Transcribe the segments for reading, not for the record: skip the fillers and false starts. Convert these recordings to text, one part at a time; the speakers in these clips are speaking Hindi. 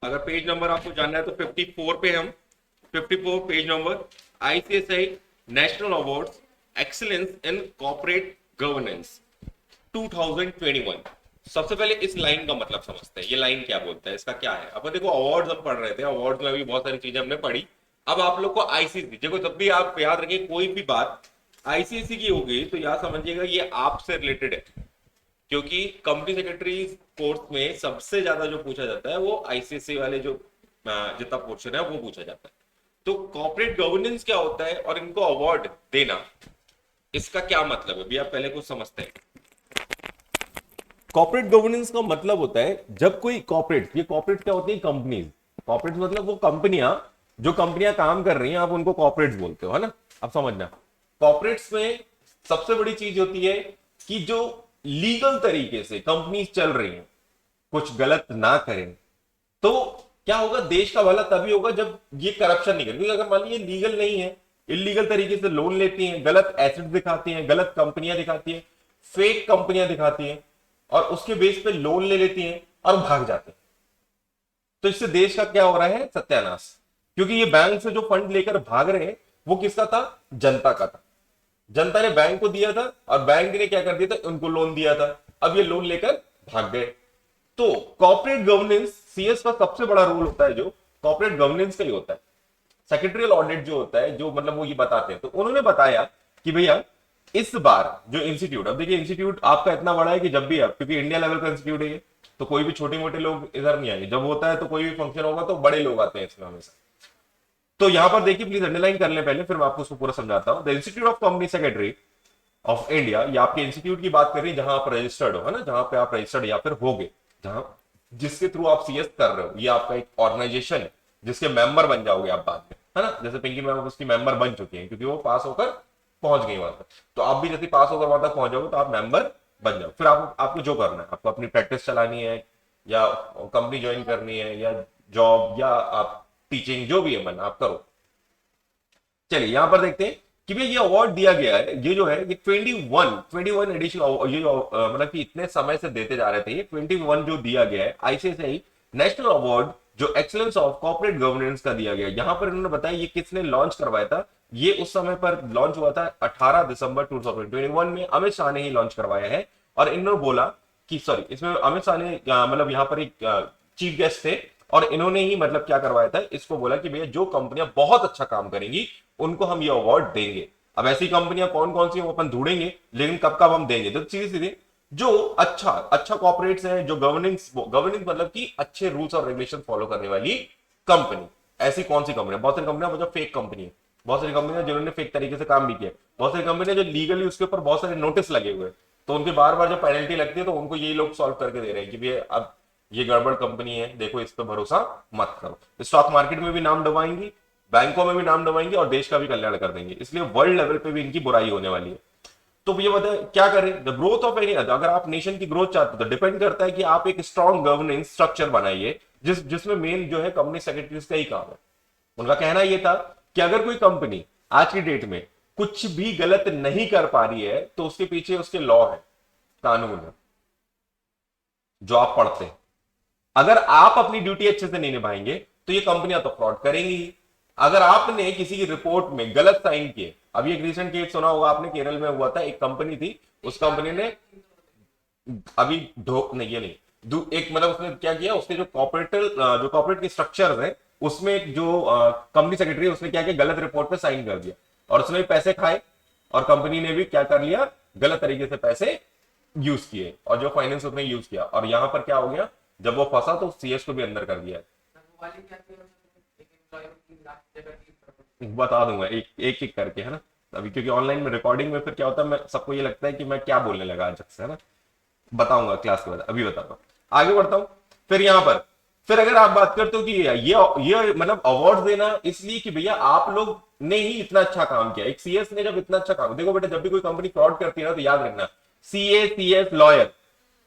अगर पेज नंबर आपको जानना है तो 54 पे हम 54 page number, ICSI national award excellence in corporate governance 2021। सबसे पहले इस लाइन का मतलब समझते हैं, ये लाइन क्या बोलता है, इसका क्या है। अब देखो अवार्ड्स हम पढ़ रहे थे, अवार्ड्स में भी बहुत सारी चीजें हमने पढ़ी। अब आप लोग को आईसीसी, देखो जब भी आप याद रखिए कोई भी बात आईसीसी की होगी तो याद समझिएगा ये आपसे रिलेटेड है, क्योंकि कंपनी सेक्रेटरी कोर्स में सबसे ज्यादा जो पूछा जाता है वो आईसीएससी वाले जो जितना पोर्शन है वो पूछा जाता है। तो कॉर्पोरेट गवर्नेंस क्या होता है और इनको अवार्ड देना, इसका क्या मतलब है भी आप पहले कुछ समझते हैं। कॉर्पोरेट गवर्नेंस का मतलब होता है जब कोई कॉर्पोरेट, ये कॉर्पोरेट क्या होती है, कंपनीज। कॉर्पोरेट मतलब वो कंपनियां, जो कंपनियां काम कर रही हैं आप उनको कॉर्पोरेट्स बोलते हो, है ना। अब समझना, कॉर्पोरेट्स में सबसे बड़ी चीज होती है कि जो लीगल तरीके से कंपनीज चल रही हैं, कुछ गलत ना करें, तो क्या होगा, देश का भला तभी होगा जब ये करप्शन नहीं करें। क्योंकि अगर मान लीजिए लीगल नहीं है, इलीगल तरीके से लोन लेती हैं, गलत एसेट दिखाती हैं, गलत कंपनियां दिखाती हैं, फेक कंपनियां दिखाती हैं और उसके बेस पे लोन ले लेती हैं और भाग जाते हैं, तो इससे देश का क्या हो रहा है, सत्यानाश। क्योंकि ये बैंक से जो फंड लेकर भाग रहे हैं वो किसका था, जनता का था। जनता ने बैंक को दिया था और बैंक ने क्या कर दिया था, उनको लोन दिया था। अब ये लोन लेकर भाग गए। तो कॉर्पोरेट गवर्नेंस, सीएस का सबसे बड़ा रोल होता है जो कॉर्पोरेट गवर्नेंस का ही होता है। सेक्रेटरियल ऑडिट जो होता है, जो मतलब वो ये बताते हैं, तो उन्होंने बताया कि भैया इस बार जो इंस्टीट्यूट, अब देखिए इंस्टीट्यूट आपका इतना बड़ा है कि जब भी आप, क्योंकि इंडिया लेवल का इंस्टीट्यूट है ये, तो कोई भी छोटे मोटे लोग इधर नहीं आएंगे। जब होता है तो कोई भी फंक्शन होगा तो बड़े लोग आते हैं इसमें हमेशा। तो यहां पर देखिए, प्लीज अंडरलाइन कर लें पहले, फिर मैं आपको उसको पूरा समझाता हूं। The institute of company secretary of India, ये आपके इंस्टीट्यूट की बात कर रही है जहां आप रजिस्टर्ड हो, है ना, जहां पे आप रजिस्टर्ड या फिर होगे, जहां जिसके थ्रू आप सीएस कर रहे हो, ये आपका एक ऑर्गेनाइजेशन है जिसके मेंबर बन जाओगे आप बाद में, है ना। जैसे पिंकी मैम उसकी मेंबर बन चुकी हैं क्योंकि वो पास होकर पहुंच गई वहां तक, तो आप भी जैसे पास होकर वहां तक पहुंच जाओगे तो आप मेंबर बन जाओ। फिर आपको जो करना है, आपको अपनी प्रैक्टिस चलानी है या कंपनी ज्वाइन करनी है या जॉब या आप टीचिंग, जो भी है मन आप करो। चलिए यहां पर देखते हैं कि भाई ये अवार्ड दिया गया है, ये जो है ये 21 एडिशन, ये जो मतलब कि इतने समय से देते जा रहे थे, ये 21 जो दिया गया है आईसीएसआई नेशनल अवार्ड जो एक्सीलेंस ऑफ कॉर्पोरेट गवर्नेंस का दिया गया। यहां पर इन्होंने बताया ये किसने लॉन्च करवाया था, ये उस समय पर लॉन्च हुआ था 18 दिसंबर 2021 में, अमित शाह ने ही लॉन्च करवाया है। और इन्होंने बोला कि सॉरी, इसमें अमित शाह ने मतलब यहां पर एक चीफ गेस्ट थे और इन्होंने ही मतलब क्या करवाया था, इसको बोला कि भैया जो कंपनियां बहुत अच्छा काम करेंगी उनको हम ये अवार्ड देंगे। अब ऐसी कंपनियां कौन कौन सी वो अपन ढूंढेंगे, लेकिन कब कब हम देंगे, तो सीधे सीधे जो अच्छा अच्छा कॉर्पोरेट्स हैं, जो गवर्नेंस गवर्नेंस मतलब कि अच्छे रूल्स और रेगुलेशन फॉलो करने वाली कंपनी, ऐसी कौन सी कंपनी, बहुत सारी कंपनियां मतलब फेक कंपनी है, बहुत सारी कंपनियां जिन्होंने फेक तरीके से काम भी किया, बहुत सारी कंपनियां जो लीगली उसके ऊपर बहुत सारे नोटिस लगे हुए हैं, तो उनके बार बार जब पेनल्टी लगती है तो उनको यही लोग सॉल्व करके दे रहे हैं कि भैया अब ये गड़बड़ कंपनी है, देखो इस पर भरोसा मत करो। स्टॉक मार्केट में भी नाम डबाएंगी, बैंकों में भी नाम डबाएंगे और देश का भी कल्याण कर देंगे, इसलिए वर्ल्ड लेवल पे भी इनकी बुराई होने वाली है। तो ये बताए क्या करें, द ग्रोथ ऑफ एनी, अगर आप नेशन की ग्रोथ चाहते हो तो डिपेंड करता है कि आप एक स्ट्रॉन्ग गवर्नेंस स्ट्रक्चर बनाइए जिसमें मेन जो है कंपनी सेक्रेटरीज का ही काम है। उनका कहना यह था कि अगर कोई कंपनी आज की डेट में कुछ भी गलत नहीं कर पा रही है तो उसके पीछे उसके लॉ है, कानून है जो आप पढ़ते हैं। अगर आप अपनी ड्यूटी अच्छे से नहीं निभाएंगे तो ये कंपनियां तो फ्रॉड करेंगी ही। अगर आपने किसी की रिपोर्ट में गलत साइन किए, अभी एक रिसेंट केस सुना होगा आपने, केरल में हुआ था, एक कंपनी थी, उस कंपनी ने अभी ढो नहीं, ये नहीं, एक मतलब उसने क्या किया, उसके जो कॉर्पोरेट के स्ट्रक्चर है उसमें एक जो कंपनी सेक्रेटरी उसने क्या किया, गलत रिपोर्ट पे साइन कर दिया और उसने भी पैसे खाए और कंपनी ने भी क्या कर लिया, गलत तरीके से पैसे यूज किए और जो फाइनेंस उसने यूज किया, और यहां पर क्या हो गया, जब वो फंसा तो सीएस को भी अंदर कर दिया। बता दूंगा एक एक एक करके, है ना, अभी क्योंकि ऑनलाइन में रिकॉर्डिंग में फिर क्या होता है, मैं सबको ये लगता है कि मैं क्या बोलने लगा अचानक से, है ना। बताऊंगा क्लास के बाद, अभी बताता हूँ, आगे बढ़ता हूँ। फिर यहाँ पर फिर अगर आप बात करते हो कि ये मतलब अवार्ड देना इसलिए कि भैया आप लोग ने ही इतना अच्छा काम किया, एक सीएस ने जब इतना अच्छा काम, देखो बेटा जब भी कोई कंपनी फ्रॉड करती है ना तो याद रखना, सीए सीएस लॉयर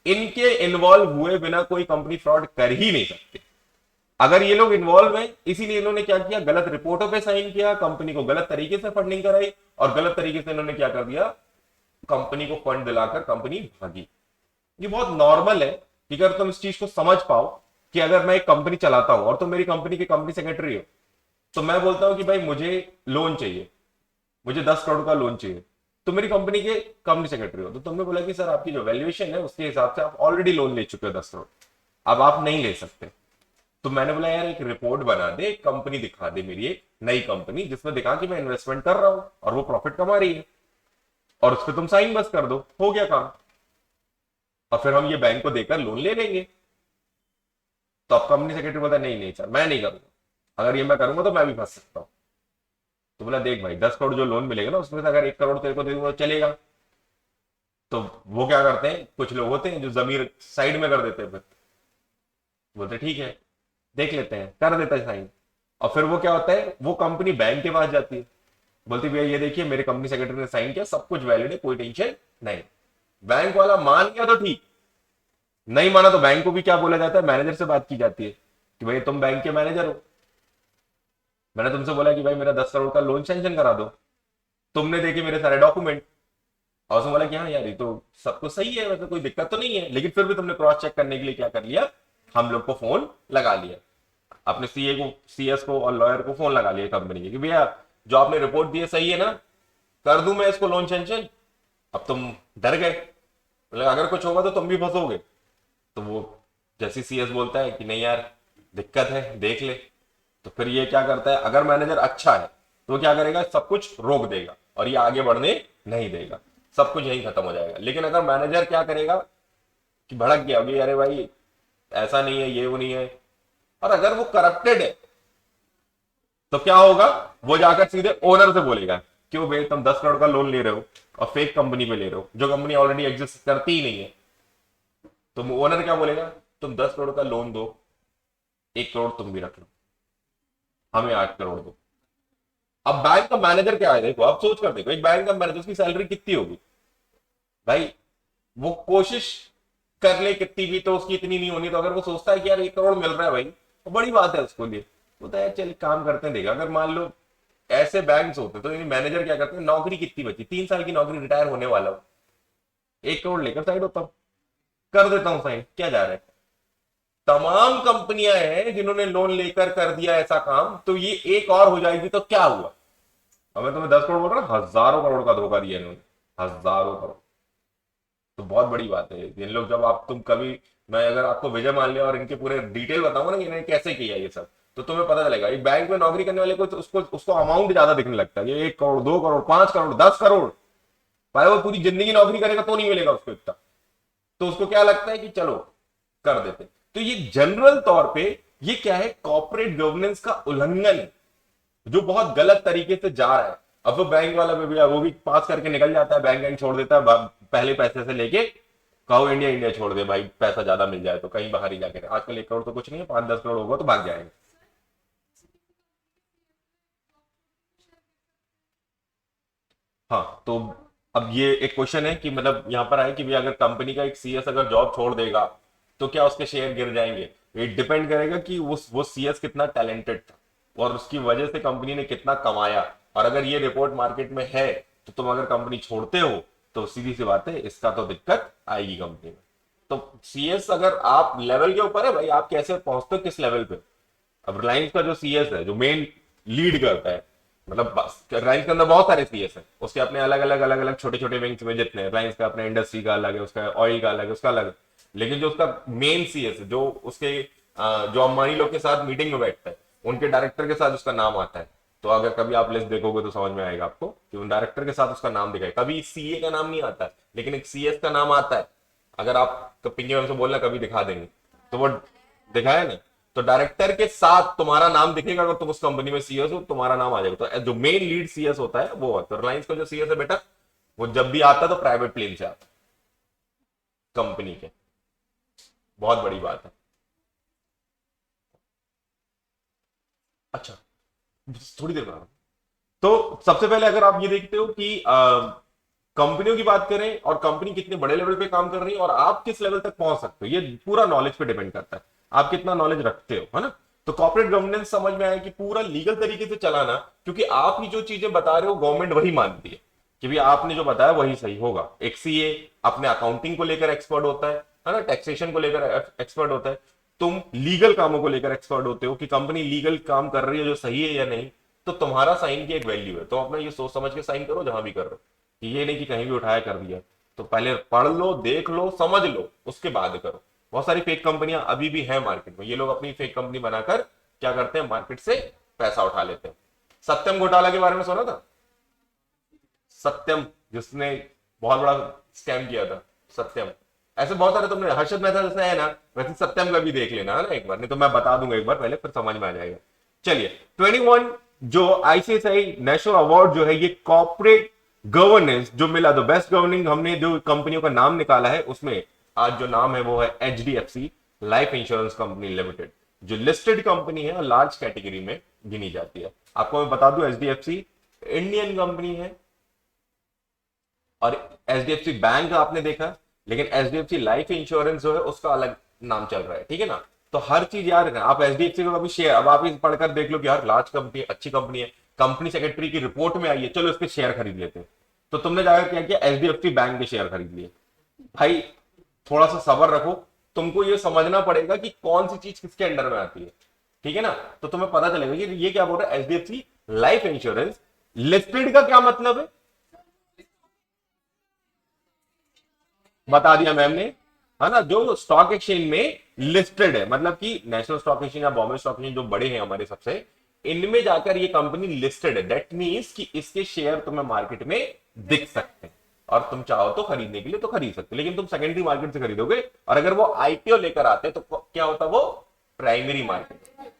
इनके इन्वॉल्व हुए बिना कोई कंपनी फ्रॉड कर ही नहीं सकती। अगर ये लोग इन्वॉल्व हैं इसीलिए इन्होंने क्या किया, गलत रिपोर्टों पे साइन किया, कंपनी को गलत तरीके से फंडिंग कराई और गलत तरीके से इन्होंने क्या कर दिया, कंपनी को फंड दिलाकर कंपनी भागी। ये बहुत नॉर्मल है कि अगर तुम इस चीज को समझ पाओ कि अगर मैं एक कंपनी चलाता हूं और तुम मेरी कंपनी के कंपनी सेक्रेटरी हो, तो मैं बोलता हूं कि भाई मुझे लोन चाहिए, मुझे 10 करोड़ का लोन चाहिए, तो मेरी कंपनी के कंपनी सेक्रेटरी हो, तो तुमने बोला कि सर आपकी जो वैल्यूएशन है उसके हिसाब से आप ऑलरेडी लोन ले चुके हो 10 करोड़, अब आप नहीं ले सकते। तो मैंने बोला यार एक रिपोर्ट बना दे, एक कंपनी दिखा दे, मेरी एक नई कंपनी जिसमें दिखा कि मैं इन्वेस्टमेंट कर रहा हूं और वो प्रॉफिट कमा रही है, और उस पर तुम साइन बस कर दो, हो गया काम, और फिर हम ये बैंक को देकर लोन ले लेंगे। तो अब कंपनी सेक्रेटरी बोलता है नहीं नहीं सर मैं नहीं करूंगा, अगर ये मैं करूंगा तो मैं भी फंस सकता हूं। तो बोला देख भाई 10 करोड़ जो लोन मिलेगा ना उसमें से अगर 1 करोड़ तेरे को दे दूंगा तो चलेगा। तो वो क्या करते हैं, कुछ लोग होते हैं जो जमीन साइड में कर देते हैं, फिर बोलते ठीक है देख लेते हैं, कर देता है साइन। और फिर वो क्या होता है, वो कंपनी बैंक के पास जाती है, बोलती भैया ये देखिए मेरे कंपनी सेक्रेटरी ने साइन किया, सब कुछ वैलिड है, कोई टेंशन नहीं। बैंक वाला मान गया तो ठीक, नहीं माना तो बैंक को भी क्या बोला जाता है, मैनेजर से बात की जाती है कि भाई तुम बैंक के मैनेजर हो, मैंने तुमसे बोला कि भाई मेरा 10 करोड़ का लोन सैंक्शन करा दो, तुमने देखे मेरे सारे डॉक्यूमेंट, और उसने बोला कि हाँ यार ये तो सब कुछ सही है, वैसे कोई दिक्कत तो नहीं है, लेकिन फिर भी तुमने क्रॉस चेक करने के लिए क्या कर लिया, हम लोग को फोन लगा लिया, अपने सीए को, सीएस को और लॉयर को फोन लगा लिया कंपनी के कि भैया जो आपने रिपोर्ट दी है सही है ना, कर दूं मैं इसको लोन सैंक्शन। अब तुम डर गए, बोले अगर कुछ होगा तो तुम भी फंसोगे। तो वो जैसे सीएस बोलता है कि नहीं यार दिक्कत है देख ले, तो फिर ये क्या करता है, अगर मैनेजर अच्छा है तो वो क्या करेगा, सब कुछ रोक देगा और ये आगे बढ़ने नहीं देगा, सब कुछ यही खत्म हो जाएगा। लेकिन अगर मैनेजर क्या करेगा कि भड़क गया कि अरे भाई ऐसा नहीं है, ये वो नहीं है, और अगर वो करप्टेड है तो क्या होगा, वो जाकर सीधे ओनर से बोलेगा क्यों भाई तुम 10 करोड़ का लोन ले रहे हो और फेक कंपनी पे ले रहे हो, जो कंपनी ऑलरेडी एग्जिस्ट करती ही नहीं है। तो ओनर क्या बोलेगा, तुम 10 करोड़ का लोन दो, 1 करोड़ तुम भी रख लो, हमें 8 करोड़ दो। अब बैंक का मैनेजर क्या है, देखो अब सोच कर देखो, एक बैंक का मैनेजर उसकी सैलरी कितनी होगी भाई, वो कोशिश कर ले कितनी भी तो उसकी इतनी नहीं होनी, तो अगर वो सोचता है कि यार 1 करोड़ मिल रहा है भाई तो बड़ी बात है उसको लिए, वो तो यार चल काम करते हैं देखा। अगर मान लो ऐसे बैंक्स होते तो मैनेजर क्या करते हैं, नौकरी कितनी बची, 3 साल की नौकरी, रिटायर होने वाला हो, 1 करोड़ लेकर साइड होता हूं, कर देता हूं साइन, क्या जा रहा है। तमाम कंपनियां हैं जिन्होंने लोन लेकर कर दिया ऐसा काम, तो ये एक और हो जाएगी तो क्या हुआ। अब मैं तुम्हें 10 करोड़ बोल रहा हूं, हजारों करोड़ का धोखा दिया इन्होंने, हजारों करोड़। तो बहुत बड़ी बात है इन लोग, जब आप तुम कभी, मैं अगर आपको विजय माल्या और इनके पूरे डिटेल बताऊंगा ना कि इन्होंने कैसे किया ये सब, तो तुम्हें पता चलेगा। एक बैंक में नौकरी करने वाले को तो उसको उसको अमाउंट ज्यादा दिखने लगता है, ये 1 करोड़ 2 करोड़ 5 करोड़ 10 करोड़, भाई वो पूरी जिंदगी नौकरी करेगा तो नहीं मिलेगा उसको इतना, तो उसको क्या लगता है कि चलो कर देते। तो ये जनरल तौर पे ये क्या है, कॉर्पोरेट गवर्नेंस का उल्लंघन है, जो बहुत गलत तरीके से जा रहा है। अब वो बैंक वाला भी भैया वो भी पास करके निकल जाता है, बैंक छोड़ देता है, पहले पैसे से लेके कहो इंडिया इंडिया छोड़ दे भाई, पैसा ज्यादा मिल जाए तो कहीं बाहर ही जाके, आजकल 1 करोड़ तो कुछ नहीं है, 5-10 करोड़ होगा तो भाग जाएंगे। हाँ तो अब ये एक क्वेश्चन है कि मतलब यहाँ पर आए कि भाई अगर कंपनी का एक सीएस अगर जॉब छोड़ देगा तो क्या उसके शेयर गिर जाएंगे। ये डिपेंड करेगा कि वो सीएस कितना टैलेंटेड था और उसकी वजह से कंपनी ने कितना कमाया, और अगर ये रिपोर्ट मार्केट में है तो तुम अगर कंपनी छोड़ते हो तो सीधी सी बात है इसका तो दिक्कत आएगी कंपनी में। तो सीएस अगर आप लेवल के ऊपर है भाई, आप कैसे पहुंचते हो किस लेवल पे। अब रिलायंस का जो सीएस है जो मेन लीड करता है, मतलब रिलायंस के अंदर बहुत सारे सीएस है, उसके अपने अलग अलग छोटे छोटे विंग्स में जितने, रिलायंस का अपने इंडस्ट्री का अलग है, उसका ऑयल का अलग है, उसका अलग है। लेकिन जो उसका मेन सीएस है, जो उसके जो अंबानी लोग के साथ मीटिंग में बैठता है, उनके डायरेक्टर के साथ उसका नाम आता है। तो अगर कभी आप लिस्ट देखोगे तो समझ में आएगा आपको कि उन डायरेक्टर के साथ उसका नाम दिखाए, कभी सीए का नाम नहीं आता है लेकिन एक सीएस का नाम आता है। अगर आप पिंकी मैम से बोलना कभी दिखा देंगे तो वो दिखाया ना, तो डायरेक्टर के साथ तुम्हारा नाम दिखेगा, अगर तुम उस कंपनी में सीएस हो तुम्हारा नाम आ जाएगा। तो जो मेन लीड सीएस होता है वो, तो रिलायंस का जो सीएस है बेटा, वो जब भी आता है तो प्राइवेट प्लेन से आता है कंपनी के, बहुत बड़ी बात है। अच्छा थोड़ी देर बाद, तो सबसे पहले अगर आप ये देखते हो कि कंपनियों की बात करें और कंपनी कितने बड़े लेवल पे काम कर रही है और आप किस लेवल तक पहुंच सकते हो, ये पूरा नॉलेज पे डिपेंड करता है, आप कितना नॉलेज रखते हो, है ना। तो कॉर्पोरेट गवर्नेंस समझ में आया कि पूरा लीगल तरीके से चलाना, क्योंकि आप ही जो चीजें बता रहे हो गवर्नमेंट वही मानती है कि भाई आपने जो बताया वही सही होगा। एक सीए अपने अकाउंटिंग को लेकर एक्सपर्ट होता है ना, टैक्सेशन को लेकर एक्सपर्ट होता है। तुम लीगल कामों को लेकर एक्सपर्ट होते हो कि कंपनी लीगल काम कर रही है जो सही है या नहीं, तो तुम्हारा साइन की एक वैल्यू है। तो अपना ये सोच समझ के साइन करो जहां भी कर रहे हो, कि ये नहीं कि कहीं भी उठाया कर दिया। तो पहले पढ़ लो, देख लो, समझ लो, उसके बाद करो। बहुत सारी फेक कंपनियां अभी भी है मार्केट में, ये लोग अपनी फेक कंपनी बनाकर क्या करते हैं, मार्केट से पैसा उठा लेते हैं। सत्यम घोटाला के बारे में सुना था? सत्यम, जिसने बहुत बड़ा स्कैम किया था, सत्यम। ऐसे बहुत सारे तुमने, हर्षद मेहता जैसे है ना, वैसे सत्यम का भी देख लेना है ना एक बार, नहीं तो मैं बता दूंगा एक बार पहले, फिर समझ में आ जाएगा। चलिए 21 जो आईसीआईसीआई नेशनल अवार्ड जो है ये कॉर्पोरेट गवर्नेंस जो मिला, तो बेस्ट गवर्निंग हमने जो कंपनियों का नाम निकाला है उसमें आज जो नाम है वो है HDFC life insurance company limited, जो लिस्टेड कंपनी है और लार्ज कैटेगरी में गिनी जाती है। आपको मैं बता दूं एचडीएफसी इंडियन कंपनी है, और एचडीएफसी बैंक आपने देखा, लेकिन एचडीएफसी लाइफ इंश्योरेंस जो है उसका अलग नाम चल रहा है, ठीक है ना। तो हर चीज याद रखना। आप एचडीएफसी का कभी शेयर, अब आप इस पढ़कर देख लो कि यार लार्ज कंपनी, अच्छी कंपनी है, कंपनी सेक्रेटरी की रिपोर्ट में आई है, चलो इसके शेयर खरीद लेते हैं। तो तुमने जाकर क्या किया, एचडीएफसी बैंक के शेयर खरीद लिए। भाई थोड़ा सा सब्र रखो, तुमको ये समझना पड़ेगा कि कौन सी चीज किसके अंडर में आती है, ठीक है ना। तो तुम्हें पता चलेगा कि ये क्या बोल रहा है, एचडीएफसी लाइफ इंश्योरेंस लिस्टेड का क्या मतलब है, बता दिया मैम ने, है ना। जो स्टॉक एक्सचेंज में लिस्टेड है, मतलब कि नेशनल स्टॉक एक्सचेंज या बॉम्बे स्टॉक एक्सचेंज जो बड़े हैं हमारे सबसे, इनमें जाकर ये कंपनी लिस्टेड है। दैट मीन्स कि इसके शेयर तुम्हें मार्केट में दिख सकते हैं, और तुम चाहो तो खरीदने के लिए तो खरीद सकते हो, लेकिन तुम सेकेंडरी मार्केट से खरीदोगे। और अगर वो आईपीओ लेकर आते तो क्या होता, वो प्राइमरी मार्केट।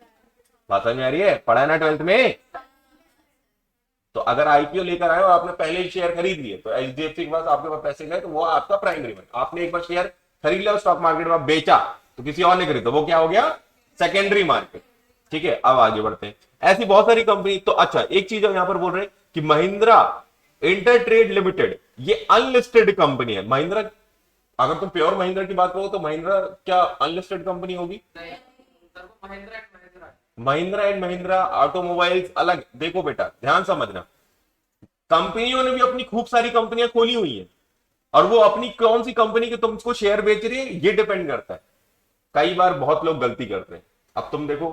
बात समझ में आ रही है, पढ़ा है ना 12th में। तो अगर आईपीओ लेकर आए और आपने पहले ही शेयर खरीद लिए, तो एचडीएफसी के पास आपके पास पैसे गए, तो वो आपका प्राइमरी मार्केट। आपने एक बार शेयर खरीद लिया स्टॉक मार्केट में, बेचा तो किसी और ने खरीदा, वो क्या हो गया, सेकेंडरी मार्केट। ठीक है, अब आगे बढ़ते हैं। ऐसी बहुत सारी कंपनी। तो अच्छा एक चीज यहां पर बोल रहे हैं कि महिंद्रा इंटरट्रेड लिमिटेड ये अनलिस्टेड कंपनी है। महिंद्रा, अगर तुम प्योर महिंद्रा की बात करो तो महिंद्रा क्या अनलिस्टेड कंपनी होगी? महिंद्रा एंड महिंद्रा ऑटोमोबाइल्स अलग। देखो बेटा ध्यान समझना, कंपनियों ने भी अपनी खूब सारी कंपनियां खोली हुई हैं, और वो अपनी कौन सी कंपनी के तुमको शेयर बेच रही है ये डिपेंड करता है। कई बार बहुत लोग गलती करते हैं। अब तुम देखो,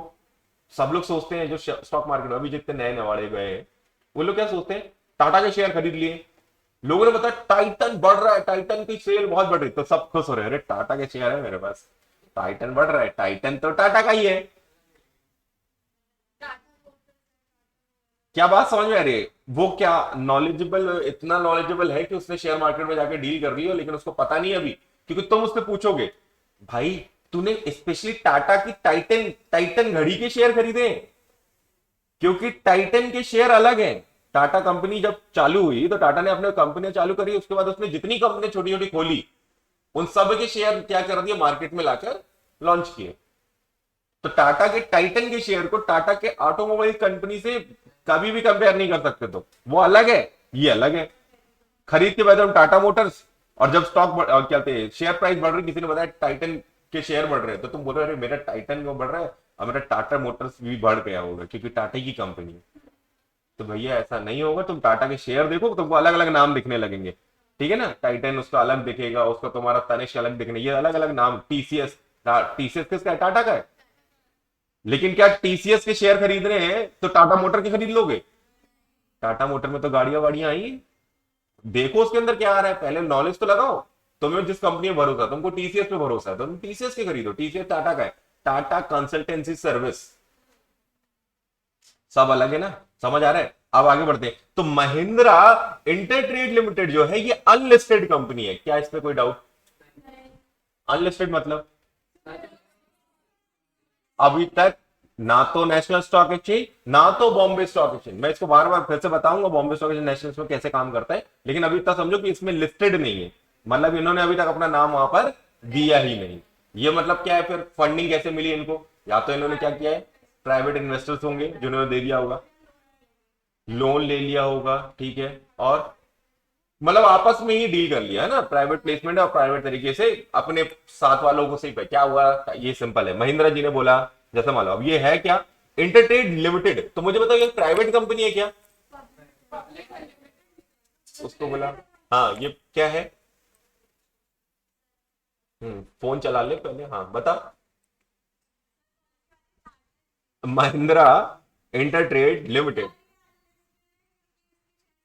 सब लोग सोचते हैं, जो स्टॉक मार्केट में अभी जितने नए नवाड़े गए हैं, वो लोग क्या सोचते हैं, टाटा के शेयर खरीद लिए, लोगों ने बताया टाइटन बढ़ रहा है, टाइटन की सेल बहुत बढ़ रही, तो सब खुश हो रहे हैं, अरे टाटा के शेयर है मेरे पास, टाइटन बढ़ रहा है, टाइटन तो टाटा का ही है। क्या बात समझ में आ रही है? वो क्या नॉलेजेबल, इतना नॉलेजेबल है कि उसने शेयर मार्केट में जाकर डील कर रही हो, लेकिन उसको पता नहीं अभी, क्योंकि तुम उससे पूछोगे भाई तूने स्पेशली टाटा की टाइटन टाइटन घड़ी के शेयर खरीदे हैं? क्योंकि टाइटन के शेयर अलग हैं। टाटा कंपनी जब चालू हुई तो टाटा ने अपने कंपनी चालू करी, उसके बाद उसने जितनी कंपनी छोटी छोटी खोली उन सब के शेयर क्या कर दिए, मार्केट में लाकर लॉन्च किए। तो टाटा के टाइटन के शेयर को टाटा के ऑटोमोबाइल कंपनी से कभी भी कंपेयर नहीं कर सकते, तो वो अलग है, ये अलग है। खरीद के बाद हम टाटा मोटर्स, और जब स्टॉक क्या कहते हैं शेयर प्राइस बढ़ रही, किसी ने बताया टाइटन के शेयर बढ़ रहे हैं, तो तुम बोल रहे हो मेरा टाइटन को बढ़ रहा है और मेरा टाटा मोटर्स भी बढ़ गया होगा क्योंकि टाटा की कंपनी है। तो भैया ऐसा नहीं होगा, तुम टाटा के शेयर देखो तुमको अलग अलग नाम दिखने लगेंगे, ठीक है ना। टाइटन उसका अलग दिखेगा, उसका तुम्हारा तनिष्क अलग दिखने, ये अलग अलग नाम। टीसीएस, टीसीएस किसका है, टाटा का है। लेकिन क्या टीसीएस के शेयर खरीद रहे हैं तो टाटा मोटर के खरीद लोगे? टाटा मोटर में तो गाड़ियां वाड़ियां आई हैं। देखो उसके अंदर क्या आ रहा है, पहले नॉलेज तो लगाओ। तुम्हें जिस कंपनी में भरोसा, तुमको टीसीएस पे भरोसा है तो तुम टीसीएस के खरीदो। टीसीएस टाटा का है, टाटा कंसल्टेंसी सर्विस, सब अलग है ना। समझ आ रहा है? अब आगे बढ़ते हैं। तो महिंद्रा इंटरट्रेड लिमिटेड जो है ये अनलिस्टेड कंपनी है, क्या इस पे कोई डाउट? अनलिस्टेड मतलब अभी तक ना तो नेशनल स्टॉक एक्सचेंज ना तो बॉम्बे स्टॉक एक्सचेंज, मैं इसको बार बार फिर से बताऊंगा बॉम्बे स्टॉक एक्सचेंज नेशनल में कैसे काम करता है, लेकिन अभी तक समझो कि इसमें लिस्टेड नहीं है, मतलब इन्होंने अभी तक अपना नाम वहां पर दिया ही नहीं। ये मतलब क्या है, फिर फंडिंग कैसे मिली इनको? या तो इन्होंने क्या किया है, प्राइवेट इन्वेस्टर्स होंगे जिन्होंने दे दिया होगा, लोन ले लिया होगा, ठीक है, और मतलब आपस में ही डील कर लिया है ना, प्राइवेट प्लेसमेंट और प्राइवेट तरीके से अपने साथ वालों को सही पे क्या हुआ, ये सिंपल है। महिंद्रा जी ने बोला जैसा मानो, अब ये है क्या, इंटरट्रेड लिमिटेड, तो मुझे बताओ ये प्राइवेट कंपनी है क्या? उसको बोला हाँ, ये क्या है? फोन चला ले पहले, हाँ बता। महिंद्रा इंटरट्रेड लिमिटेड।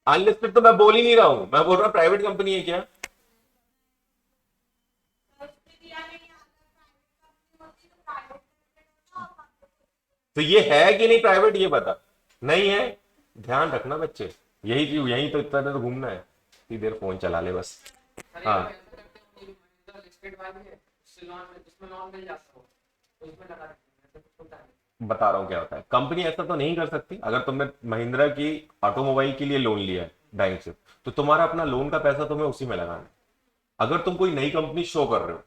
अनलिस्टेड तो मैं बोल ही नहीं रहा हूं, मैं बोल रहा हूं प्राइवेट कंपनी है क्या? तो ये है कि नहीं प्राइवेट, ये बता। नहीं है, ध्यान रखना बच्चे, यही यही तो इतना देर घूमना है, इतनी देर फोन चला ले बस। हाँ बता रहा हूँ क्या होता है, कंपनी ऐसा तो नहीं कर सकती। अगर तुमने महिंद्रा की ऑटोमोबाइल के लिए लोन लिया है बैंक से, तो तुम्हारा अपना लोन का पैसा तुम्हें उसी में लगाना है। अगर तुम कोई नई कंपनी शो कर रहे हो,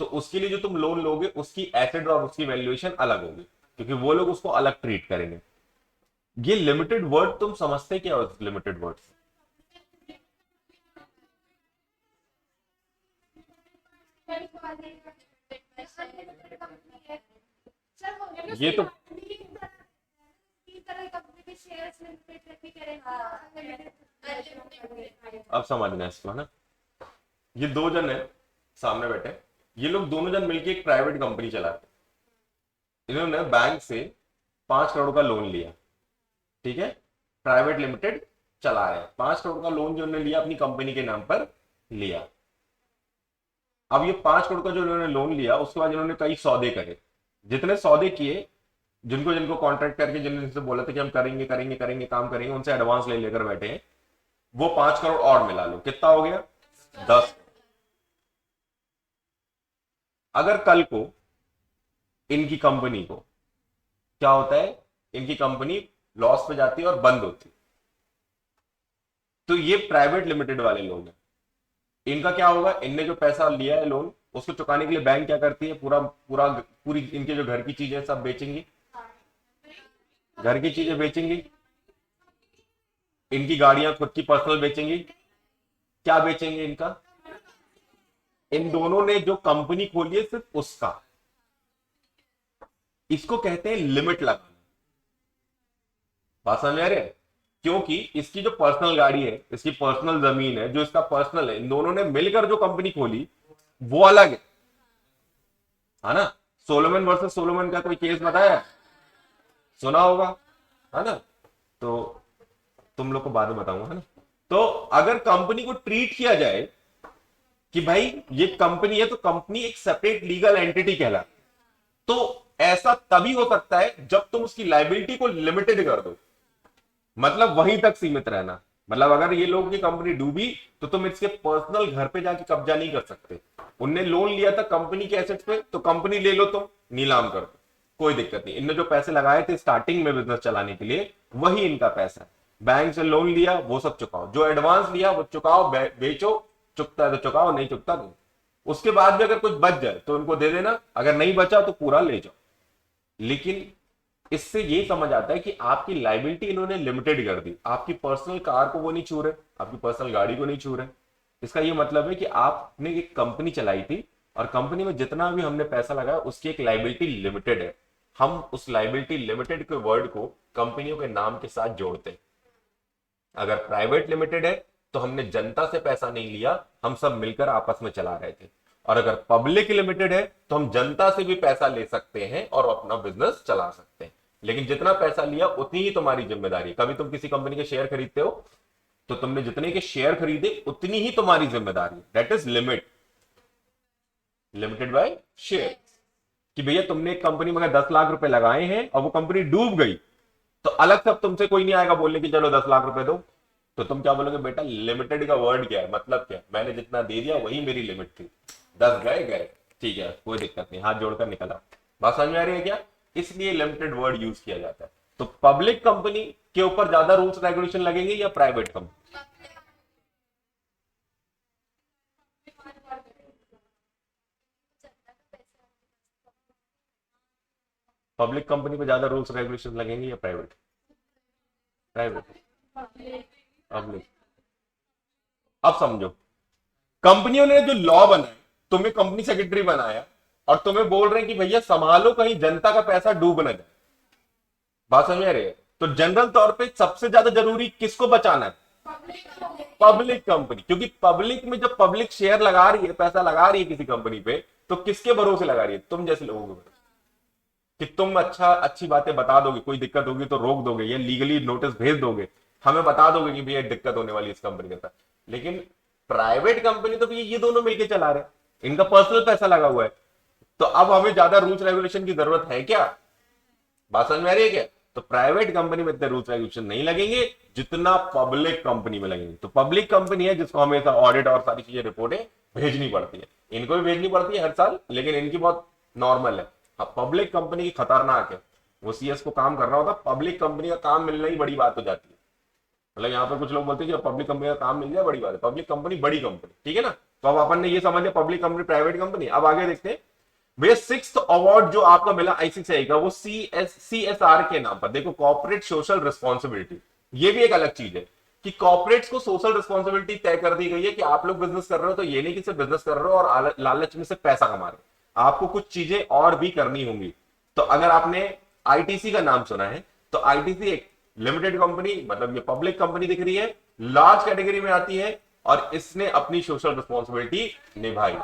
तो उसके लिए जो तुम लोन लोगे उसकी एसेट और उसकी वैल्यूएशन अलग होगी, क्योंकि वो लोग उसको अलग ट्रीट करेंगे। ये लिमिटेड वर्ड तुम समझते क्या हो? लिमिटेड वर्ड ये तो अब समझना है इसको, है ना। ये दो जन है सामने बैठे, ये लोग दोनों जन मिलके एक प्राइवेट कंपनी चलाते हैं। इन्होंने बैंक से 5 करोड़ का लोन लिया, ठीक है, प्राइवेट लिमिटेड चला रहे हैं। 5 करोड़ का लोन जो उन्होंने लिया अपनी कंपनी के नाम पर लिया। अब ये 5 करोड़ का जो इन्होंने लोन लिया, उसके बाद इन्होंने कई सौदे करे। जितने सौदे किए, जिनको जिनको कॉन्ट्रैक्ट करके जिनसे बोला था कि हम करेंगे करेंगे करेंगे काम करेंगे, उनसे एडवांस ले लेकर बैठे हैं, वो 5 करोड़ और मिला लो, कितना हो गया? 10। अगर कल को इनकी कंपनी को क्या होता है, इनकी कंपनी लॉस पे जाती है और बंद होती है, तो ये प्राइवेट लिमिटेड वाले लोग हैं, इनका क्या होगा? इनने जो पैसा लिया है लोन, उसको चुकाने के लिए बैंक क्या करती है, पूरा पूरा पूरी इनके जो घर की चीजें सब बेचेंगी, घर की चीजें बेचेंगी, इनकी गाड़ियां खुद की पर्सनल बेचेंगी। क्या बेचेंगे इनका? इन दोनों ने जो कंपनी खोली है सिर्फ उसका, इसको कहते हैं लिमिट लगाना। बात समझ आ रही है? क्योंकि इसकी जो पर्सनल गाड़ी है, इसकी पर्सनल जमीन है, जो इसका पर्सनल है, इन दोनों ने मिलकर जो कंपनी खोली वो अलग है ना। सोलोमन वर्सेस सोलोमन का कोई केस बताया, सुना होगा, है ना। तो तुम लोग को बाद में बताऊंगा, है ना। तो अगर कंपनी को ट्रीट किया जाए कि भाई ये कंपनी है, तो कंपनी एक सेपरेट लीगल एंटिटी कहला, तो ऐसा तभी हो सकता है जब तुम उसकी लाइबिलिटी को लिमिटेड कर दो, मतलब वहीं तक सीमित रहना। मतलब अगर ये लोगों की कंपनी डूबी, तो तुम इसके पर्सनल घर पे जाके कब्जा नहीं कर सकते। उनने लोन लिया था कंपनी के एसेट्स पे, तो कंपनी ले लो, तुम नीलाम कर दो, कोई दिक्कत नहीं। इनने जो पैसे लगाए थे स्टार्टिंग में बिजनेस चलाने के लिए, वही इनका पैसा है। बैंक से लोन लिया वो सब चुकाओ, जो एडवांस लिया वो चुकाओ, बेचो, चुकता है तो चुकाओ, नहीं चुकता नहीं। उसके बाद भी अगर कुछ बच जाए तो उनको दे देना, अगर नहीं बचा तो पूरा ले जाओ। लेकिन इससे ये समझ आता है कि आपकी लाइबिलिटी इन्होंने लिमिटेड कर दी। आपकी पर्सनल कार को वो नहीं छू रहे, आपकी पर्सनल गाड़ी को नहीं छू रहे। इसका ये मतलब है कि आपने एक कंपनी चलाई थी, और कंपनी में जितना भी हमने पैसा लगाया उसकी एक लाइबिलिटी लिमिटेड है। हम उस लाइबिलिटी लिमिटेड के वर्ड को कंपनियों के नाम के साथ जोड़ते हैं। अगर प्राइवेट लिमिटेड है तो हमने जनता से पैसा नहीं लिया, हम सब मिलकर आपस में चला रहे थे। और अगर पब्लिक लिमिटेड है तो हम जनता से भी पैसा ले सकते हैं और अपना बिजनेस चला सकते हैं, लेकिन जितना पैसा लिया उतनी ही तुम्हारी जिम्मेदारी है। कभी तुम किसी कंपनी के शेयर खरीदते हो, तो तुमने जितने के शेयर खरीदे उतनी ही तुम्हारी जिम्मेदारी है। That is limit, limited by share. कि भैया तुमने एक कंपनी में 10 लाख रुपए लगाए हैं और वो कंपनी डूब गई, तो अलग से अब तुमसे कोई नहीं आएगा बोलने की चलो 10 लाख रुपए दो। तो तुम क्या बोलोगे? बेटा लिमिटेड का वर्ड क्या है, मतलब क्या है? मैंने जितना दे दिया वही मेरी लिमिट थी, 10 गए गए, ठीक है, कोई दिक्कत नहीं, हाथ जोड़कर निकला। बात समझ में आ रही है क्या? इसलिए लिमिटेड वर्ड यूज किया जाता है। तो पब्लिक कंपनी के ऊपर ज्यादा रूल्स रेगुलेशन लगेंगे या प्राइवेट कंपनी? पब्लिक कंपनी पे ज्यादा रूल्स रेगुलेशन लगेंगे या प्राइवेट? प्राइवेट। पब्लिक। अब समझो, कंपनियों ने जो लॉ बनाए, तुम्हें कंपनी सेक्रेटरी बनाया, और तुम्हें बोल रहे हैं कि भैया संभालो कहीं जनता का पैसा डूब न जाए। बात समझ रहे हैं? तो जनरल तौर पे सबसे ज्यादा जरूरी किसको बचाना है? Public company. क्योंकि पब्लिक में जब पब्लिक शेयर लगा रही है, पैसा लगा रही है किसी कंपनी पे, तो किसके भरोसे लगा रही है? तुम जैसे लोगों के भरोसे। कि तुम अच्छी बातें बता दोगे, कोई दिक्कत होगी तो रोक दोगे या लीगली नोटिस भेज दोगे, हमें बता दोगे कि भैया दिक्कत होने वाली इस कंपनी के साथ। लेकिन प्राइवेट कंपनी तो भैया ये दोनों मिलके चला रहे हैं, इनका पर्सनल पैसा लगा हुआ है, तो अब हमें ज्यादा रूल्स रेगुलेशन की जरूरत है क्या? बात समझ में आ रही है क्या? तो प्राइवेट कंपनी में इतने रूल्स रेगुलेशन नहीं लगेंगे जितना पब्लिक कंपनी में लगेंगे। तो पब्लिक कंपनी है जिसको हमेशा ऑडिट और सारी चीजें रिपोर्टें भेजनी पड़ती है, इनको भी भेजनी पड़ती है हर साल, लेकिन इनकी बहुत नॉर्मल है। हाँ, पब्लिक कंपनी की खतरनाक है, वो सीएस को काम करना होता, पब्लिक कंपनी का काम मिलना ही बड़ी बात हो जाती है। मतलब यहाँ पे कुछ लोग बोलते हैं कि पब्लिक कंपनी का काम मिल जाए बड़ी बात है, पब्लिक कंपनी बड़ी कंपनी, ठीक है ना। तो अब अपन ने ये समझ लिया पब्लिक कंपनी प्राइवेट कंपनी। अब आगे देखते हैं भैया, 6th अवार्ड जो आपका मिला आईसीसीआई का, वो सीएसआर के नाम पर। देखो, कॉर्पोरेट सोशल रिस्पॉन्सिबिलिटी, ये भी एक अलग चीज है कि कॉर्पोरेट्स को सोशल रिस्पॉन्सिबिलिटी तय कर दी गई है कि आप लोग बिजनेस कर रहे हो तो ये नहीं कि सिर्फ बिजनेस कर रहे हो और लालच में से पैसा कमा रहे हो, आपको कुछ चीजें और भी करनी होंगी। तो अगर आपने आईटीसी का नाम सुना है, तो आईटीसी एक लिमिटेड कंपनी, मतलब ये पब्लिक कंपनी दिख रही है, लार्ज कैटेगरी में आती है, और इसने अपनी सोशल रिस्पॉन्सिबिलिटी निभाई।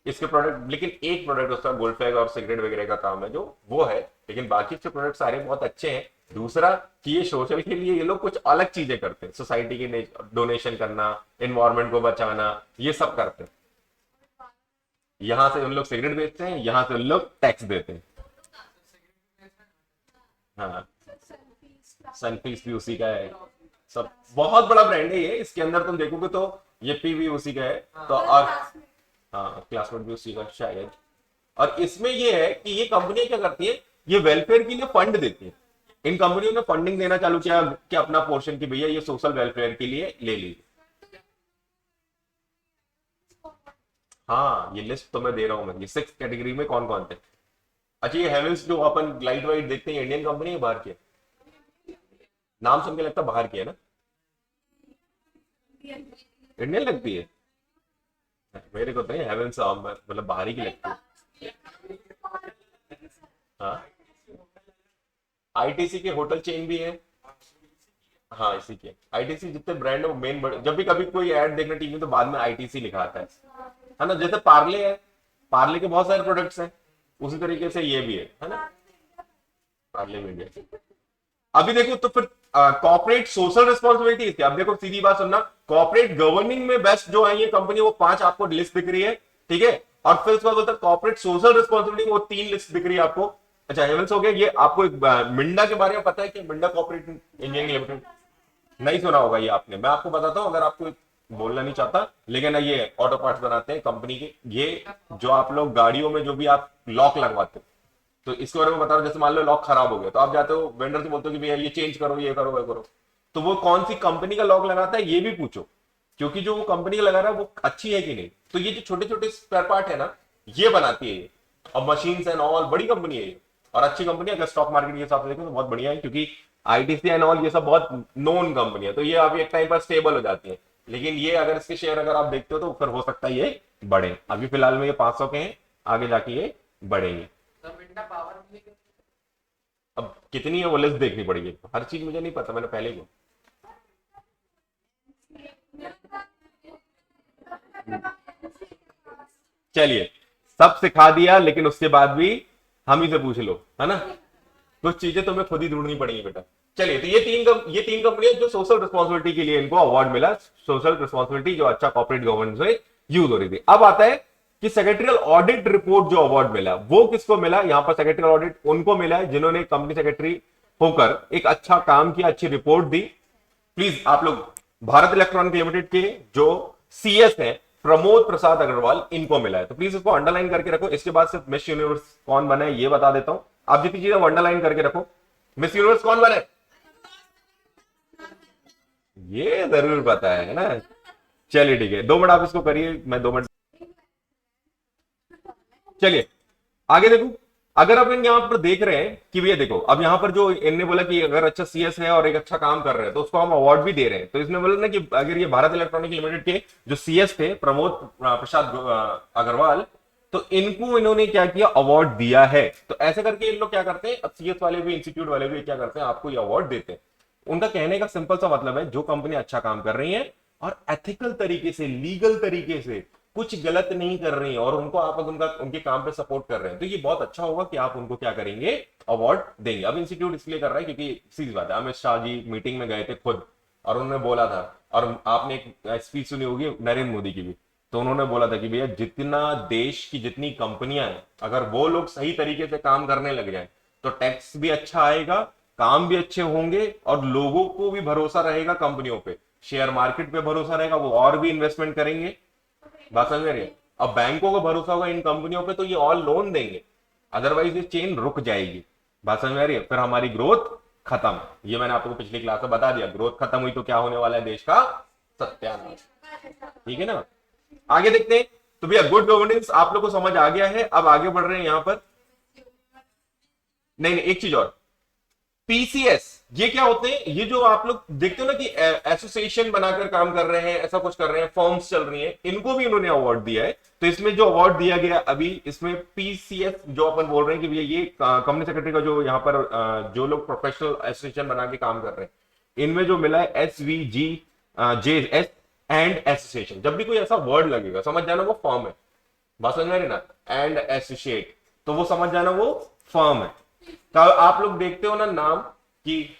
इसके प्रोडक्ट, लेकिन एक प्रोडक्ट उसका गोल्ड फ्लैग और सिगरेट वगैरह का काम है जो वो है, लेकिन बाकी के प्रोडक्ट सारे बहुत अच्छे हैं। दूसरा कि ये सोशल के लिए ये लोग कुछ अलग चीजें करते हैं, सोसाइटी की डोनेशन करना, एनवायरमेंट को बचाना, ये सब करते हैं। यहां से उन लोग सिगरेट बेचते हैं, यहां से उन लोग टैक्स देते हैं। हाँ, सनफीस भी उसी का है, सब बहुत बड़ा ब्रांड है ये। इसके अंदर तुम देखोगे तो ये पी भी उसी का है, तो और हाँ, क्लासमेट भी उसी का शायद। और इसमें ये है कि ये कंपनियां क्या करती है, ये वेलफेयर के लिए फंड देती है। इन कंपनियों ने फंडिंग देना चालू किया कि अपना पोर्शन की भैया ये सोशल वेलफेयर के लिए ले लीजिए। हाँ, ये लिस्ट तो मैं दे रहा हूं, मैं ये 6 कैटेगरी में कौन कौन थे। अच्छा, ये हेवेल्स जो अपन लाइट वाइट देखते हैं, इंडियन कंपनी है बाहर की है? नाम सुन के लगता बाहर की है ना, इंडियन लगती है मेरे को तो। हेवेल्स मतलब बाहरी की लगती है। हाँ, आईटीसी के होटल चेन भी है। हाँ, इसी के आईटीसी जितने ब्रांड है वो मेन बड़े, जब भी कभी कोई ऐड देखना टीवी में तो बाद में आईटीसी लिखा आता है ना। जैसे पार्ले है, पार्ले के बहुत सारे प्रोडक्ट्स हैं, उसी तरीके से ये भी है ना, पार्ले में भी है। अभी देखो तो फिर कॉर्पोरेट सोशल रिस्पॉन्सिबिलिटी इसकी, अब देखो सीधी बात सुनना, कॉर्पोरेट गवर्निंग में बेस्ट जो है ये कंपनी, वो 5 आपको लिस्ट दिख रही है, ठीक है। और फिर उसके बाद बोलता है कॉर्पोरेट सोशल रिस्पॉन्सिबिलिटी, वो 3 लिस्ट दिख रही है आपको। अच्छा, हेवंस हो गया। ये आपको एक मिंडा के बारे में पता है कि मिंडा कॉर्पोरेट इंजीनियरिंग लिमिटेड? नहीं सुना होगा ये आपने, मैं आपको बताता हूँ अगर आपको बोलना नहीं चाहता। लेकिन ये ऑटो पार्ट्स बनाते हैं कंपनी के, ये जो आप लोग गाड़ियों में जो भी आप लॉक लगवाते हो, तो इसके बारे में बता रहा हूं। जैसे मान लो लॉक खराब हो गया, तो आप जाते हो वेंडर से बोलते हो कि भैया ये चेंज करो, ये करो, वो करो, तो वो कौन सी कंपनी का लॉक लगाता है ये भी पूछो, क्योंकि जो वो कंपनी का लगा रहा है वो अच्छी है कि नहीं। तो ये जो छोटे छोटे स्पेयर पार्ट है ना, ये बनाती है ये, और मशीन्स एंड ऑल, बड़ी कंपनी है ये और अच्छी कंपनी है। अगर स्टॉक मार्केट के हिसाब से देखें तो बहुत बढ़िया है, क्योंकि आईटीसी एंड ऑल ये सब बहुत नोन कंपनी है, तो ये अभी एक टाइम पर स्टेबल हो जाती है। लेकिन ये अगर इसके शेयर अगर आप देखते हो तो फिर हो सकता है ये बढ़े। अभी फिलहाल में ये 500 के हैं, आगे जाके ये बढ़ेंगे। अब कितनी है वो लिस्ट देखनी पड़ेगी, हर चीज मुझे नहीं पता, मैंने पहले ही चलिए सब सिखा दिया, लेकिन उसके बाद भी हम ही से पूछ लो, है ना, कुछ चीजें तुम्हें खुद ही ढूंढनी पड़ेंगी बेटा। चलिए, तो ये तीन कंपनियां जो सोशल रिस्पॉन्सिबिलिटी के लिए इनको अवार्ड मिला, सोशल रिस्पॉन्सिबिलिटी जो अच्छा कॉर्पोरेट गवर्नेंस में यूज हो रही थी। अब आता है कि सेक्रेटरियल ऑडिट रिपोर्ट जो अवार्ड मिला वो किसको मिला। यहां पर सेक्रेटरियल ऑडिट उनको मिला है जिन्होंने कंपनी सेक्रेटरी होकर एक अच्छा काम किया, अच्छी रिपोर्ट दी। प्लीज आप लोग, भारत इलेक्ट्रॉनिक लिमिटेड के जो सीएस है प्रमोद प्रसाद अग्रवाल, इनको मिला है, तो प्लीज इसको अंडरलाइन करके रखो। इसके बाद सिर्फ मिस यूनिवर्स कौन बना है ये बता देता हूं, आप जितनी चीजें अंडरलाइन करके रखो। मिस यूनिवर्स कौन बना है ये जरूर पता है ना। चलिए ठीक है, 2 मिनट आप इसको करिए, मैं 2 मिनट। चलिए आगे देखो, अगर आप यहां पर देख रहे हैं कि भैया देखो, अब यहां पर जो इनने बोला कि अगर अच्छा सीएस है और एक अच्छा काम कर रहे हैं तो उसको हम अवार्ड भी दे रहे हैं। तो इसने बोला ना कि अगर ये भारत इलेक्ट्रॉनिक लिमिटेड के जो सीएस थे प्रमोद प्रसाद अग्रवाल, तो इनको इन्होंने क्या किया, अवार्ड दिया है। तो ऐसे करके इन लोग क्या करते हैं, अब सीएस वाले भी, इंस्टीट्यूट वाले भी क्या करते हैं, आपको ये अवार्ड देते हैं। उनका कहने का सिंपल सा मतलब है, जो कंपनी अच्छा काम कर रही है और एथिकल तरीके से, लीगल तरीके से कुछ गलत नहीं कर रही हैं और उनको आप उनके काम पे सपोर्ट कर रहे हैं, तो ये बहुत अच्छा होगा कि आप उनको क्या करेंगे, अवार्ड देंगे। अब इंस्टीट्यूट इसलिए कर रहा है क्योंकि सीधी बात है, अमित शाह जी मीटिंग में गए थे खुद और उन्होंने बोला था, और आपने एक स्पीच सुनी होगी नरेंद्र मोदी की भी, तो उन्होंने बोला था कि भैया जितना देश की जितनी कंपनियां हैं अगर वो लोग सही तरीके से काम करने लग जाए तो टैक्स भी अच्छा आएगा, काम भी अच्छे होंगे और लोगों को भी भरोसा रहेगा कंपनियों पे, शेयर मार्केट पे भरोसा रहेगा, वो और भी इन्वेस्टमेंट करेंगे। बात समझ रही है? अब बैंकों को भरोसा होगा इन कंपनियों पे तो ये और लोन देंगे, अदरवाइज ये चेन रुक जाएगी। बात समझ में आ रही है? फिर हमारी ग्रोथ खत्म। ये मैंने आपको पिछली क्लास में बता दिया, ग्रोथ खत्म हुई तो क्या होने वाला है, देश का सत्यानाश। ठीक है ना? आगे देखते हैं। तो भैया गुड गवर्नेंस आप लोग को समझ आ गया है। अब आगे बढ़ रहे हैं यहां पर। नहीं नहीं, एक चीज और, पीसीएस ये क्या होते हैं? ये जो आप लोग देखते हो ना कि एसोसिएशन बनाकर काम कर रहे हैं, ऐसा कुछ कर रहे हैं, फॉर्म्स चल रही हैं, इनको भी इन्होंने अवार्ड दिया है। तो इसमें जो अवार्ड दिया गया अभी, इसमें पीसीएस जो अपन बोल रहे हैं कि भैया ये कंपनी सेक्रेटरी का जो यहाँ पर जो लोग प्रोफेशनल एसोसिएशन बना के काम कर रहे हैं, इनमें जो मिला है SVG JS एंड एसोसिएशन। जब भी कोई ऐसा वर्ड लगेगा समझ जाना वो फॉर्म है। बात समझ में आ रही ना? एंड एसोसिएट, तो वो समझ जाना वो फर्म है। तो आप लोग देखते हो ना नाम, कि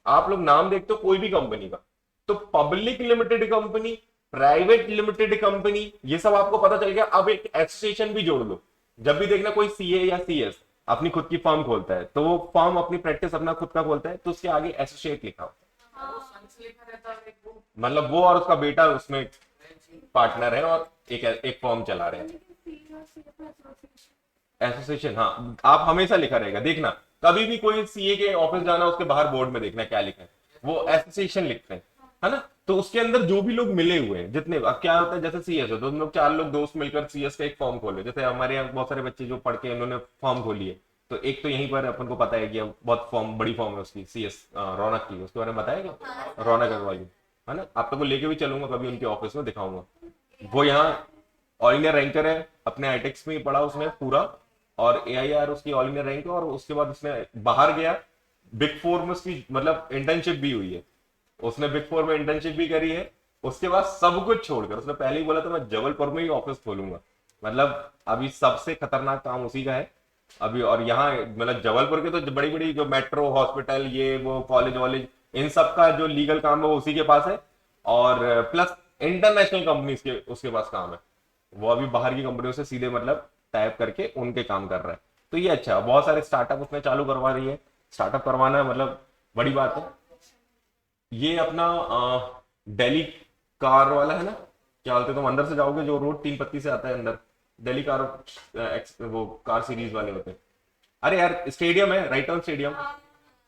आप लोग नाम देखते हो कोई भी कंपनी का, तो public limited company, private limited company, ये सब आपको पता चल गया। अब एक एसोसिएशन भी जोड़ लो। जब भी देखना कोई सीए या सीएस अपनी खुद की फर्म खोलता है, तो वो फर्म अपनी प्रैक्टिस अपना खुद का खोलता है, तो उसके आगे एसोसिएट लिखा होता है। मतलब वो और उसका बेटा उसमें पार्टनर है और एक फर्म चला रहे हैं। एसोसिएशन, हाँ, आप हमेशा लिखा रहेगा, देखना कभी भी कोई सीए के ऑफिस जाना, उसके बाहर बोर्ड में देखना क्या लिखा है, वो एसोसिएशन लिखते हैं, है ना? तो उसके अंदर जो भी लोग मिले हुए हैं जितने, अब क्या होता है जैसे सीएस है, 2 लोग 4 लोग दोस्त मिलकर सीएस का एक फॉर्म खोले। जैसे हमारे यहाँ बहुत सारे बच्चे जो पढ़ के उन्होंने फॉर्म खोली है, तो एक तो यहीं पर अपन को पता है कि अब बहुत फॉर्म बड़ी फॉर्म है उसकी, सीएस रौनक की, उसके बारे में बताया क्या? रौनक अग्रवाल, है ना? आप तो लेके भी चलूंगा कभी उनके ऑफिस में, दिखाऊंगा। वो यहाँ ऑल इंडिया रैंकर है, अपने आईटेक्स में ही पढ़ा उसने पूरा, और AIR उसकी ऑल इंडिया रैंक है, और उसके बाद उसने बाहर गया, बिग 4 में उसकी मतलब इंटर्नशिप भी हुई है, उसने बिग 4 में इंटर्नशिप भी करी है। उसके बाद सब कुछ छोड़कर उसने पहले ही बोला था मैं जबलपुर में ही ऑफिस खोलूंगा। मतलब अभी सबसे खतरनाक काम उसी का है अभी। और यहाँ मतलब जबलपुर के तो बड़ी बड़ी जो मेट्रो, हॉस्पिटल, ये वो, कॉलेज वॉलेज, इन सब का जो लीगल काम है वो उसी के पास है, और प्लस इंटरनेशनल कंपनीज के उसके पास काम है। वो अभी बाहर की कंपनियों से सीधे मतलब टाइप करके उनके काम कर रहा है। तो ये अच्छा, बहुत सारे स्टार्टअप उसमें चालू करवा रही है। स्टार्टअप करवाना मतलब बड़ी बात है। ये अपना दिल्ली कार वाला है ना, क्या बोलते, तुम अंदर से जाओगे जो रोड 3 पत्ती से आता है अंदर, दिल्ली कार, वो कार सीरीज वाले होते हैं। अरे यार स्टेडियम है, राइट टाउन स्टेडियम,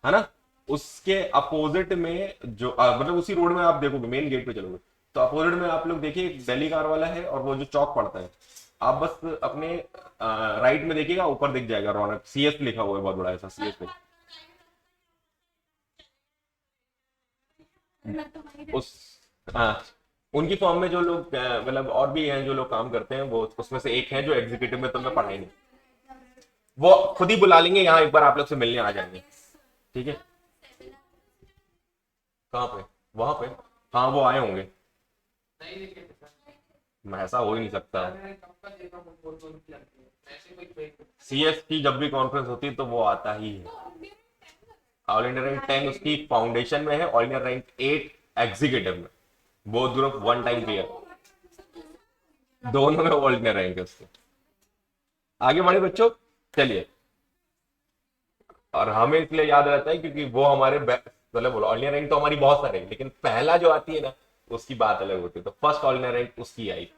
है ना? उसके अपोजिट में जो मतलब उसी रोड में आप देखोगे, मेन गेट पे चलोगे तो अपोजिट में आप लोग देखिए दिल्ली कार वाला है, और वो जो चौक पड़ता है, आप बस अपने राइट में देखिएगा, ऊपर दिख जाएगा रौनक, CS लिखा हुआ है बहुत बड़ा ऐसा, CS लिखा उस, हाँ, उनकी फॉर्म में जो लोग मतलब और भी हैं जो लोग काम करते हैं, वो उसमें से एक है जो एग्जीक्यूटिव में, तो मैं पढ़ाई नहीं, वो खुद ही बुला लेंगे यहाँ, एक बार आप लोग से मिलने आ जाएंगे। ठीक है? कहाँ पे? वहां पे? हाँ वो आए होंगे। ऐसा हो ही नहीं सकता। CS की जब भी कॉन्फ्रेंस होती है तो वो आता ही है। ऑल इंडिया रैंक 10 उसकी फाउंडेशन में है, ऑल इंडिया रैंक 8 एग्जीक्यूटिव में, बोथ ग्रुप 1 टाइम क्लियर, दोनों में ऑल इंडिया रैंक है उसके। आगे बढ़े बच्चों, चलिए। और हमें इसलिए याद रहता है क्योंकि वो हमारे मतलब ऑल इंडिया रैंक तो हमारी बहुत सारे है, लेकिन पहला जो आती है ना उसकी बात अलग होती है। तो फर्स्ट ऑल इंडिया रैंक उसकी आई।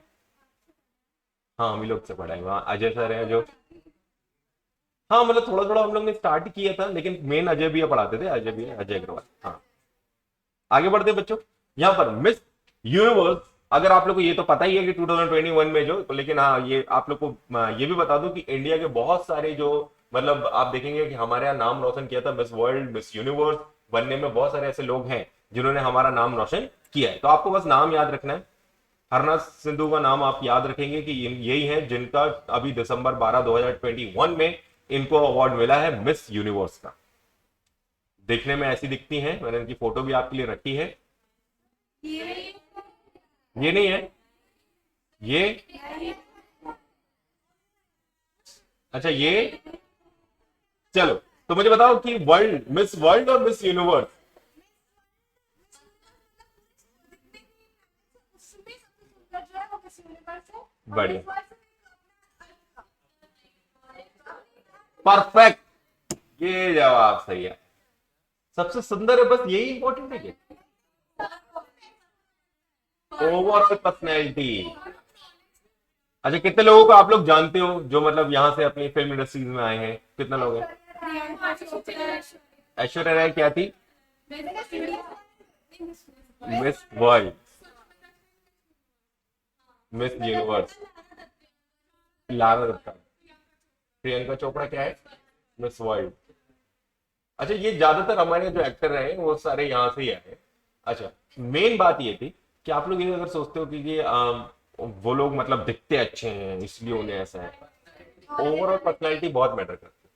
हाँ हम ही लोग से पढ़ा है, वहाँ अजय सर है जो, हाँ मतलब थोड़ा थोड़ा हम लोग ने स्टार्ट किया था, लेकिन मेन अजय भैया पढ़ाते थे, अजय भैया, अजय अग्रवाल। हाँ आगे बढ़ते बच्चों। यहाँ पर मिस यूनिवर्स, अगर आप लोग को ये तो पता ही है कि 2021 में जो, लेकिन हाँ ये आप लोग को ये भी बता दूं कि इंडिया के बहुत सारे जो मतलब आप देखेंगे कि हमारे यहाँ नाम रोशन किया था मिस वर्ल्ड, मिस यूनिवर्स बनने में, बहुत सारे ऐसे लोग हैं जिन्होंने हमारा नाम रोशन किया है। तो आपको बस नाम याद रखना है। हरना सिंधु का नाम आप याद रखेंगे कि यही है जिनका अभी दिसंबर 12 2021 में इनको अवार्ड मिला है मिस यूनिवर्स का। देखने में ऐसी दिखती हैं, मैंने इनकी फोटो भी आपके लिए रखी है। ये नहीं है, ये, अच्छा ये, चलो तो मुझे बताओ कि वर्ल्ड और मिस यूनिवर्स। बढ़िया, परफेक्ट, ये जवाब सही है। सबसे सुंदर है, बस यही इंपॉर्टेंट है क्या? Overall personality. अच्छा, कितने लोगों को आप लोग जानते हो जो मतलब यहाँ से अपनी फिल्म इंडस्ट्रीज में आए हैं, कितना लोग हैं? ऐश्वर्या राय क्या थी? Miss World, Miss Universe. Lara Dutta. Priyanka Chopra क्या है? Miss World. अच्छा, ये ज्यादातर हमारे जो एक्टर रहे वो सारे यहाँ से ही आए। अच्छा, मेन बात ये थी कि आप लोग ये अगर सोचते हो कि ये वो लोग मतलब दिखते अच्छे हैं इसलिए उन्हें ऐसा है, ओवरऑल पर्सनैलिटी बहुत मैटर करती है।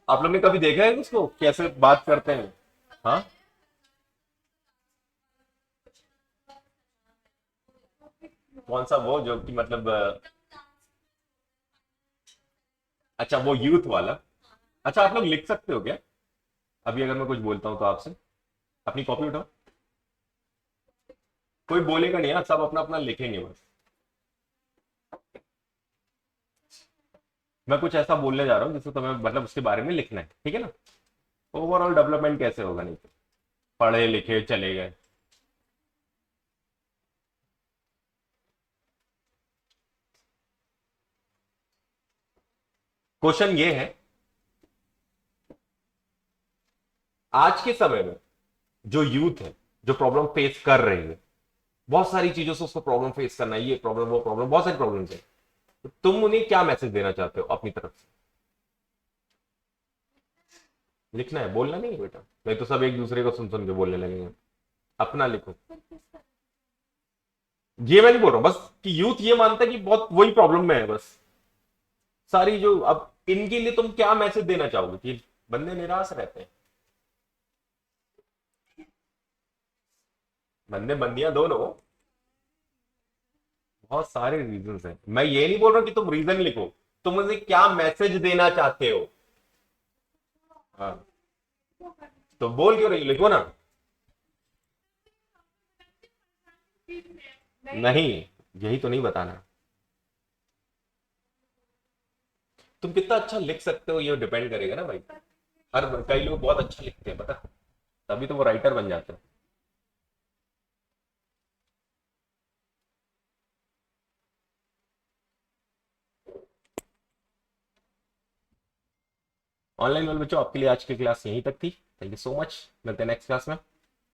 आप लोग ने कभी देखा है उसको कैसे बात करते हैं? हाँ, कौन सा वो जो कि मतलब अच्छा वो यूथ वाला। अच्छा, आप लोग लिख सकते हो क्या? अभी अगर मैं कुछ बोलता हूँ तो आपसे, अपनी कॉपी उठाओ। कोई बोलेगा नहीं, हाँ, सब अपना अपना लिखेंगे बस। मैं कुछ ऐसा बोलने जा रहा हूँ जिससे तुम्हें मतलब उसके बारे में लिखना है, ठीक है ना? ओवरऑल डेवलपमेंट कैसे होगा, नहीं तो पढ़े लिखे चले गए। क्वेश्चन ये है, आज के समय में जो यूथ है, जो प्रॉब्लम फेस कर रही है, बहुत सारी चीजों से उसको प्रॉब्लम फेस करना है, ये प्रॉब्लम वो प्रॉब्लम, बहुत सारी प्रॉब्लम्स है। तो तुम उन्हें क्या मैसेज देना चाहते हो अपनी तरफ से? लिखना है, बोलना नहीं है बेटा, नहीं तो सब एक दूसरे को सुन सुन के बोलने लगेंगे। अपना लिखो। ये मैं नहीं बोल रहा हूं बस कि यूथ ये मानता है कि बहुत वही प्रॉब्लम में है बस सारी, जो अब इनके लिए तुम क्या मैसेज देना चाहोगे कि बंदे निराश रहते हैं? बंदे बंदियां दोनों, बहुत सारे रीजन हैं, मैं ये नहीं बोल रहा कि तुम रीजन लिखो, तुम मुझे क्या मैसेज देना चाहते हो। हाँ, तो बोल क्यों रही हो? लिखो ना। नहीं, यही तो नहीं बताना। तुम कितना अच्छा लिख सकते हो ये डिपेंड करेगा ना भाई। हर कई लोग बहुत अच्छा लिखते हैं पता, तभी तो वो राइटर बन जाते हैं। ऑनलाइन वाले बच्चों, आपके लिए आज की क्लास यहीं तक थी। थैंक यू सो मच, मिलते हैं नेक्स्ट क्लास में।